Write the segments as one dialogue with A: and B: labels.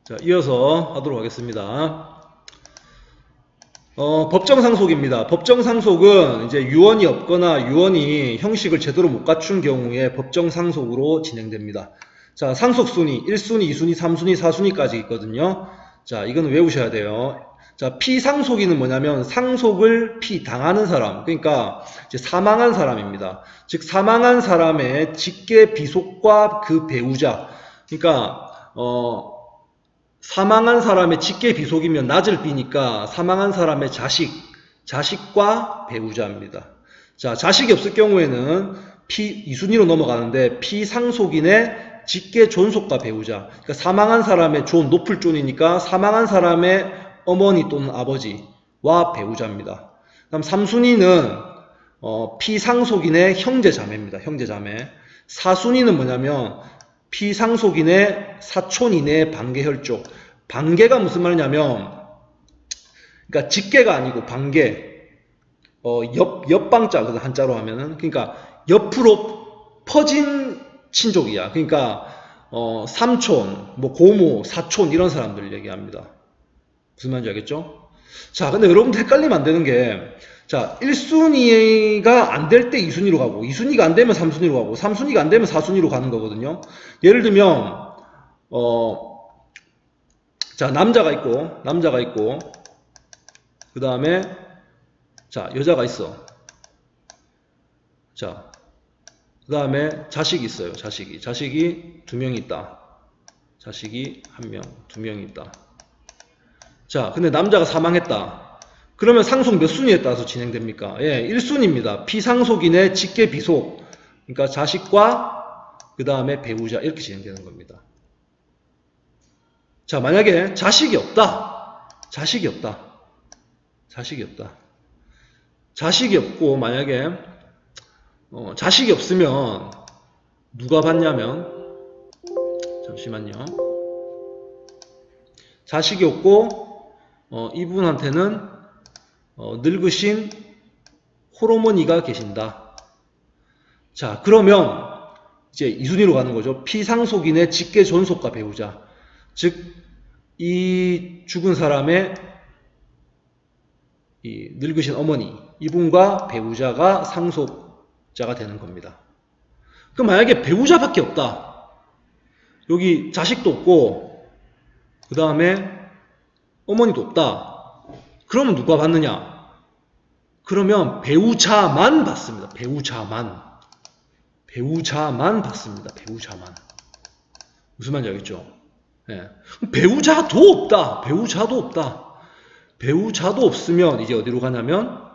A: 자, 이어서 하도록 하겠습니다. 법정상속입니다. 법정상속은 이제 유언이 없거나 유언이 형식을 제대로 못 갖춘 경우에 법정상속으로 진행됩니다. 자, 상속순위 1순위, 2순위, 3순위, 4순위까지 있거든요. 자, 이거는 외우셔야 돼요. 자, 피상속인은 뭐냐면 상속을 피당하는 사람, 그러니까 이제 사망한 사람입니다. 즉 사망한 사람의 직계 비속과 그 배우자, 그러니까 사망한 사람의 직계 비속이면 낮을 비니까 사망한 사람의 자식과 배우자입니다. 자, 자식이 없을 경우에는 2순위로 넘어가는데 피상속인의 직계 존속과 배우자, 그러니까 사망한 사람의 존, 높을 존이니까 사망한 사람의 어머니 또는 아버지와 배우자입니다. 그다음 3순위는 피상속인의 형제자매입니다. 형제자매. 4순위는 뭐냐면 피상속인의 사촌 이내의 반계혈족. 반계가 무슨 말이냐면, 그러니까 직계가 아니고 반계. 옆방자, 한자로 하면은. 그러니까 옆으로 퍼진 친족이야. 그러니까, 삼촌, 고모, 사촌, 이런 사람들을 얘기합니다. 무슨 말인지 알겠죠? 자, 근데 여러분들 헷갈리면 안 되는 게, 자, 1순위가 안 될 때 2순위로 가고, 2순위가 안 되면 3순위로 가고, 3순위가 안 되면 4순위로 가는 거거든요. 예를 들면, 자, 남자가 있고, 그 다음에, 자, 여자가 있어. 자, 그 다음에 자식이 있어요. 자식이 2명이 있다. 자식이 1명, 2명이 있다. 자, 근데 남자가 사망했다. 그러면 상속 몇 순위에 따라서 진행됩니까? 예, 1순위입니다. 피상속인의 직계 비속. 그러니까 자식과 그 다음에 배우자, 이렇게 진행되는 겁니다. 자, 만약에 자식이 없다. 자식이 없고, 만약에 자식이 없으면 누가 받냐면, 잠시만요. 자식이 없고 이분한테는 늙으신 홀어머니가 계신다. 자, 그러면 이제 2순위로 가는 거죠. 피상속인의 직계 존속과 배우자. 즉, 이 죽은 사람의 이 늙으신 어머니, 이분과 배우자가 상속자가 되는 겁니다. 그럼 만약에 배우자밖에 없다. 여기 자식도 없고, 그 다음에 어머니도 없다. 그러면 누가 받느냐? 그러면 배우자만 받습니다. 배우자만 받습니다. 배우자만. 무슨 말인지 알겠죠? 네. 배우자도 없다. 배우자도 없으면 이제 어디로 가냐면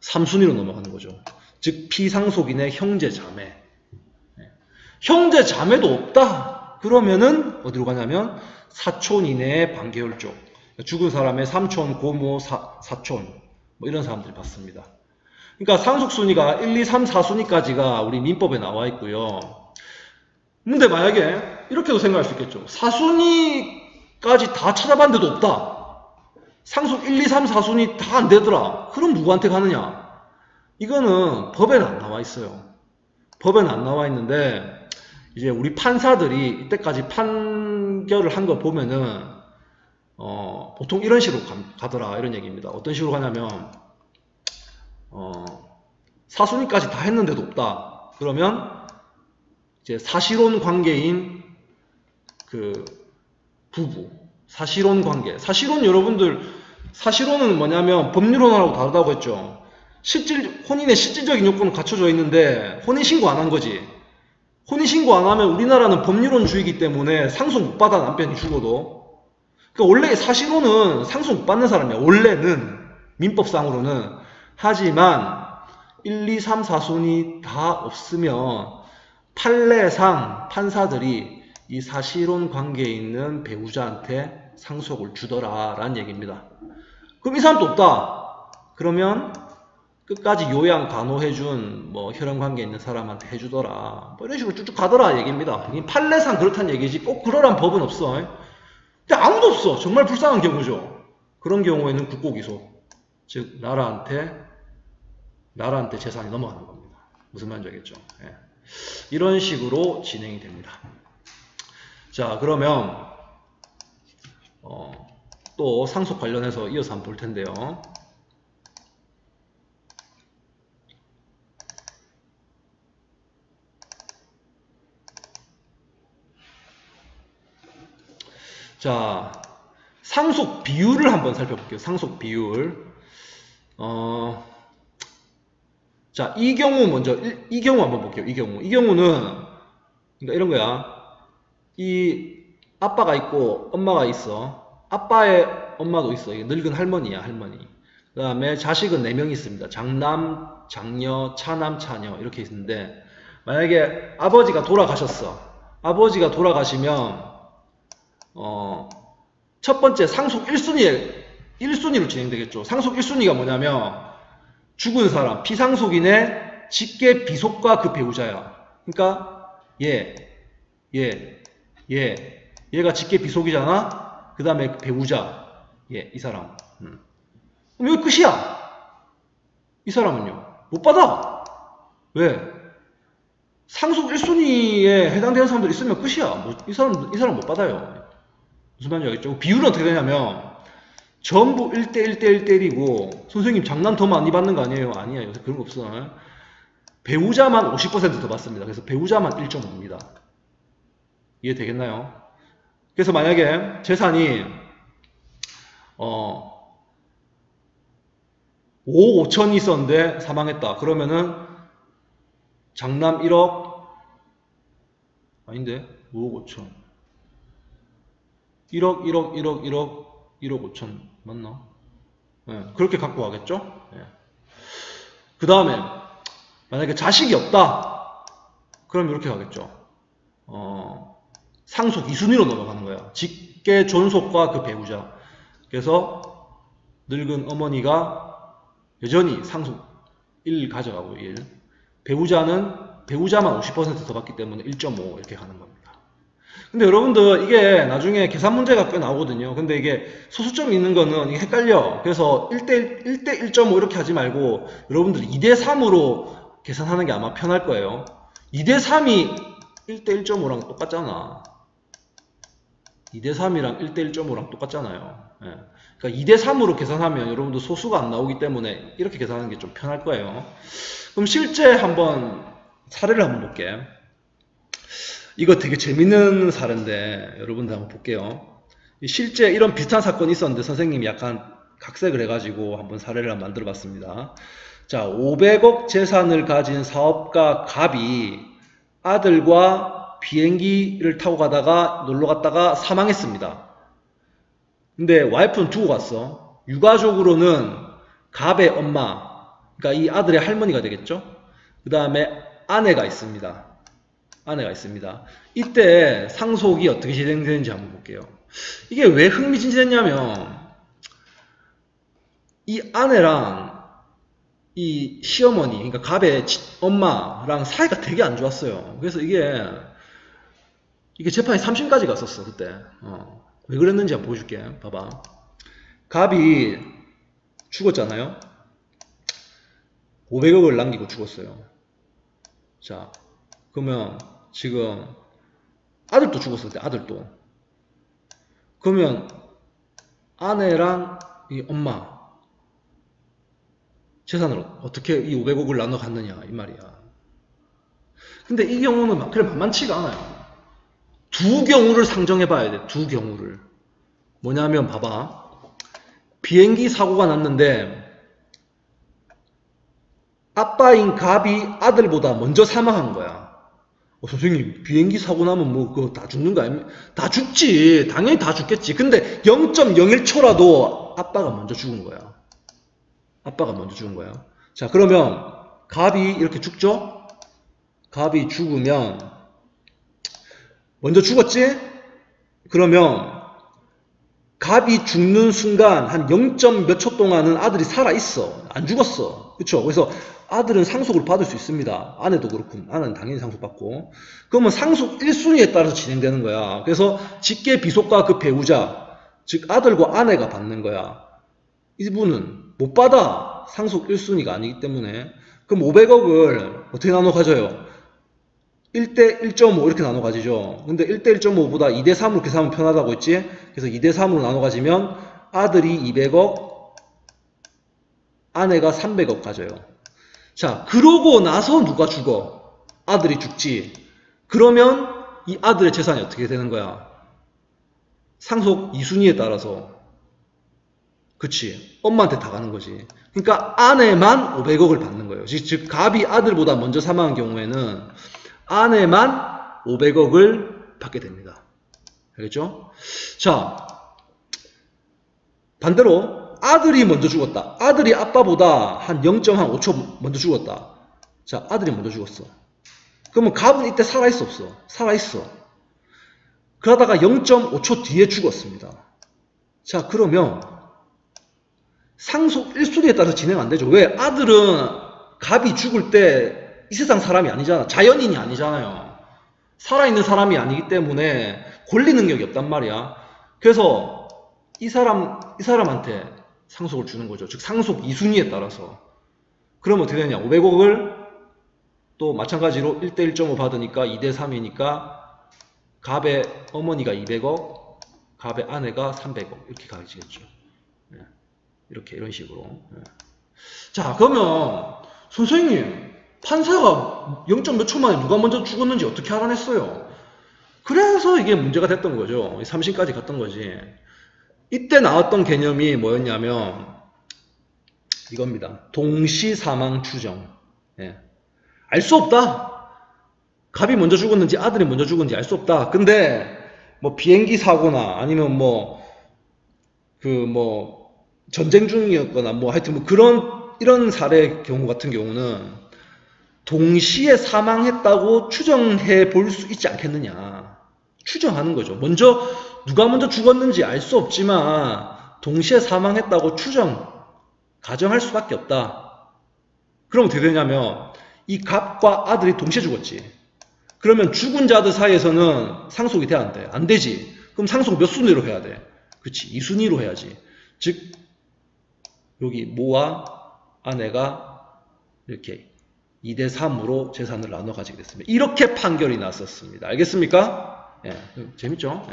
A: 3순위로 넘어가는 거죠. 즉 피상속인의 형제자매. 네. 형제자매도 없다. 그러면은 어디로 가냐면 사촌 이내의 반계혈족. 죽은 사람의 삼촌, 고모, 사촌 이런 사람들이 받습니다. 그러니까 상속순위가 1, 2, 3, 4순위까지가 우리 민법에 나와 있고요. 근데 만약에 이렇게도 생각할 수 있겠죠. 4순위까지 다 찾아봤는데도 없다. 상속 1, 2, 3, 4순위 다 안 되더라. 그럼 누구한테 가느냐? 이거는 법에는 안 나와 있어요. 법에는 안 나와 있는데 이제 우리 판사들이 이때까지 판결을 한 거 보면은 보통 이런 식으로 가더라, 이런 얘기입니다. 어떤 식으로 가냐면 4순위까지 다 했는데도 없다. 그러면 이제 사실혼 관계인 그 부부, 사실혼 관계. 사실혼, 여러분들 사실혼은 뭐냐면 법률혼하고 다르다고 했죠. 혼인의 실질적인 요건은 갖춰져 있는데 혼인신고 안 한 거지. 혼인신고 안 하면 우리나라는 법률혼주의이기 때문에 상속 못 받아, 남편이 죽어도. 그러니까 원래 사실혼은 상속 못 받는 사람이야. 원래는 민법상으로는. 하지만 1, 2, 3, 4순위 다 없으면 판례상 판사들이 이 사실혼 관계에 있는 배우자한테 상속을 주더라 라는 얘기입니다. 그럼 이 사람도 없다. 그러면 끝까지 요양 간호해준 혈연 관계에 있는 사람한테 해주더라. 이런 식으로 쭉쭉 가더라 얘기입니다. 이 판례상 그렇다는 얘기지 꼭 그러란 법은 없어. 근데 아무도 없어. 정말 불쌍한 경우죠. 그런 경우에는 국고기소. 즉 나라한테 재산이 넘어가는 겁니다. 무슨 말인지 알겠죠? 예. 이런 식으로 진행이 됩니다. 자, 그러면 또 상속 관련해서 이어서 한번 볼 텐데요. 자, 상속 비율을 한번 살펴볼게요. 상속 비율. 자, 이 경우 먼저, 이 경우 한번 볼게요. 이 경우는, 그러니까 이런 거야. 이 아빠가 있고 엄마가 있어. 아빠의 엄마도 있어. 이게 늙은 할머니야, 할머니. 그 다음에 자식은 4명 있습니다. 장남, 장녀, 차남, 차녀. 이렇게 있는데, 만약에 아버지가 돌아가셨어. 아버지가 돌아가시면, 첫 번째 상속 1순위로 진행되겠죠. 상속 1순위가 뭐냐면 죽은 사람, 피상속인의 직계 비속과 그 배우자야. 그러니까 얘가 직계 비속이잖아. 그 다음에 배우자, 이 사람. 그럼 여기 끝이야. 이 사람은요 못 받아. 왜? 상속 1순위에 해당되는 사람들 있으면 끝이야. 이 사람 못 받아요. 무슨 말인지 알겠죠? 비율은 어떻게 되냐면 전부 1대1 1대1이고 선생님 장난 더 많이 받는 거 아니에요? 아니야. 요새 그런 거 없어. 배우자만 50% 더 받습니다. 그래서 배우자만 1.5입니다. 이해되겠나요? 그래서 만약에 재산이 5억 5천이 있었는데 사망했다. 그러면은 장남 1억 아닌데 5억 5천 1억 1억 5천 맞나? 네, 그렇게 갖고 가겠죠? 네. 그 다음에 만약에 자식이 없다. 그럼 이렇게 가겠죠. 상속 2순위로 넘어가는 거야. 직계 존속과 그 배우자. 그래서 늙은 어머니가 여전히 상속 1 가져가고 1. 배우자만 50% 더 받기 때문에 1.5 이렇게 가는 겁니다. 근데 여러분들 이게 나중에 계산 문제가 꽤 나오거든요. 근데 이게 소수점이 있는 거는 이게 헷갈려. 그래서 1대 1.5 이렇게 하지 말고 여러분들 2대 3으로 계산하는 게 아마 편할 거예요. 2대 3이 1대 1.5랑 똑같잖아. 2대 3이랑 1대 1.5랑 똑같잖아요. 예. 그러니까 2대 3으로 계산하면 여러분들 소수가 안 나오기 때문에 이렇게 계산하는 게 좀 편할 거예요. 그럼 실제 한번 사례를 한번 볼게. 이거 되게 재밌는 사례인데 여러분들 한번 볼게요. 실제 이런 비슷한 사건이 있었는데 선생님이 약간 각색을 해가지고 한번 사례를 한번 만들어 봤습니다. 자, 500억 재산을 가진 사업가 갑이 아들과 비행기를 타고 가다가 놀러 갔다가 사망했습니다. 근데 와이프는 두고 갔어. 유가족으로는 갑의 엄마, 그러니까 이 아들의 할머니가 되겠죠. 그 다음에 아내가 있습니다. 이때 상속이 어떻게 진행되는지 한번 볼게요. 이게 왜 흥미진진했냐면 이 아내랑 이 시어머니, 그러니까 갑의 엄마랑 사이가 되게 안 좋았어요. 그래서 이게 재판이 3심까지 갔었어 그때. 왜 그랬는지 한번 보여줄게. 봐봐. 갑이 죽었잖아요. 500억을 남기고 죽었어요. 자, 그러면 지금 아들도 죽었을 때 아들도. 그러면 아내랑 이 엄마 재산을 어떻게 이 500억을 나눠 갔느냐 이 말이야. 근데 이 경우는 그래 만만치가 않아요. 두 경우를 상정해 봐야 돼. 두 경우를. 뭐냐면 봐봐. 비행기 사고가 났는데 아빠인 갑이 아들보다 먼저 사망한 거야. 선생님 비행기 사고 나면 뭐 그거 다 죽는 거 아닙니까? 다 죽지. 당연히 다 죽겠지. 근데 0.01초라도 아빠가 먼저 죽은 거야. 자, 그러면 갑이 이렇게 죽죠? 갑이 죽으면 먼저 죽었지? 그러면 갑이 죽는 순간 한 0. 몇 초 동안은 아들이 살아있어. 안 죽었어. 그쵸? 그래서 아들은 상속을 받을 수 있습니다. 아내도 그렇고, 아내는 당연히 상속받고. 그러면 상속 1순위에 따라서 진행되는 거야. 그래서 직계 비속과 그 배우자, 즉 아들과 아내가 받는 거야. 이분은 못 받아. 상속 1순위가 아니기 때문에. 그럼 500억을 어떻게 나눠 가져요? 1대 1.5 이렇게 나눠 가지죠. 근데 1대 1.5보다 2대 3으로 계산하면 편하다고 했지? 그래서 2대 3으로 나눠 가지면 아들이 200억, 아내가 300억 가져요. 자, 그러고 나서 누가 죽어? 아들이 죽지. 그러면 이 아들의 재산이 어떻게 되는 거야? 상속 2순위에 따라서. 그치. 엄마한테 다 가는 거지. 그러니까 아내만 500억을 받는 거예요. 즉 갑이 아들보다 먼저 사망한 경우에는 아내만 500억을 받게 됩니다. 알겠죠? 자, 반대로 아들이 먼저 죽었다. 아들이 아빠보다 한 0.5초 먼저 죽었다. 자, 아들이 먼저 죽었어. 그러면 갑은 이때 살아있어 없어? 살아있어. 그러다가 0.5초 뒤에 죽었습니다. 자, 그러면 상속 1순위에 따라서 진행 안 되죠. 왜? 아들은 갑이 죽을 때 이 세상 사람이 아니잖아. 자연인이 아니잖아요. 살아있는 사람이 아니기 때문에 권리 능력이 없단 말이야. 그래서 이 사람한테 상속을 주는 거죠. 즉 상속 2순위에 따라서. 그러면 어떻게 되냐? 500억을 또 마찬가지로 1대 1.5 받으니까 2대 3이니까 갑의 어머니가 200억, 갑의 아내가 300억 이렇게 가지겠죠. 이렇게 이런 식으로. 자, 그러면 선생님 판사가 0. 몇 초 만에 누가 먼저 죽었는지 어떻게 알아냈어요? 그래서 이게 문제가 됐던 거죠. 3심까지 갔던 거지. 이때 나왔던 개념이 뭐였냐면 이겁니다. 동시 사망 추정. 알 수 없다. 갑이 먼저 죽었는지 아들이 먼저 죽었는지 알 수 없다. 근데 뭐 비행기 사고나 아니면 전쟁 중이었거나 하여튼 이런 사례 경우 같은 경우는 동시에 사망했다고 추정해 볼 수 있지 않겠느냐. 추정하는 거죠. 누가 먼저 죽었는지 알 수 없지만 동시에 사망했다고 가정할 수밖에 없다. 그럼 어떻게 되냐면 이 갑과 아들이 동시에 죽었지. 그러면 죽은 자들 사이에서는 상속이 돼야 안 돼? 안 되지. 그럼 상속 몇 순위로 해야 돼? 그치, 2순위로 해야지. 즉 여기 모와 아내가 이렇게 2대 3으로 재산을 나눠 가지게 됐습니다. 이렇게 판결이 났었습니다. 알겠습니까? 재밌죠?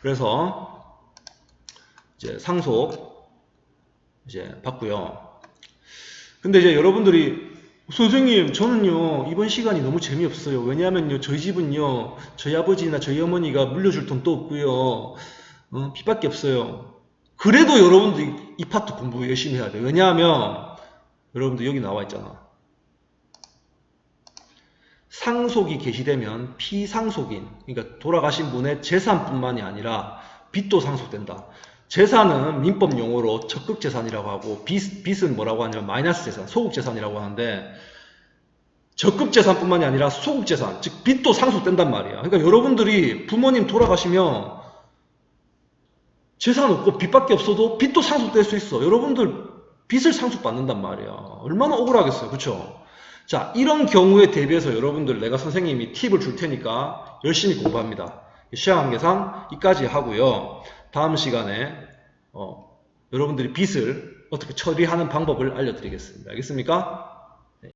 A: 그래서 이제 상속 이제 받고요. 근데 이제 여러분들이 선생님 저는요 이번 시간이 너무 재미없어요. 왜냐하면요 저희 집은요 저희 아버지나 저희 어머니가 물려줄 돈도 없고요 빚밖에 없어요. 그래도 여러분들이 이 파트 공부 열심히 해야 돼요. 왜냐하면 여러분들 여기 나와 있잖아. 상속이 개시되면 피상속인, 그러니까 돌아가신 분의 재산뿐만이 아니라 빚도 상속된다. 재산은 민법 용어로 적극재산이라고 하고 빚은 뭐라고 하냐면 마이너스 재산, 소극재산이라고 하는데 적극재산뿐만이 아니라 소극재산, 즉 빚도 상속된단 말이야. 그러니까 여러분들이 부모님 돌아가시면 재산 없고 빚밖에 없어도 빚도 상속될 수 있어. 여러분들 빚을 상속받는단 말이야. 얼마나 억울하겠어요. 그쵸? 자, 이런 경우에 대비해서 여러분들 내가 선생님이 팁을 줄 테니까 열심히 공부합니다. 시험관계상 이까지 하고요. 다음 시간에 여러분들이 빚을 어떻게 처리하는 방법을 알려드리겠습니다. 알겠습니까?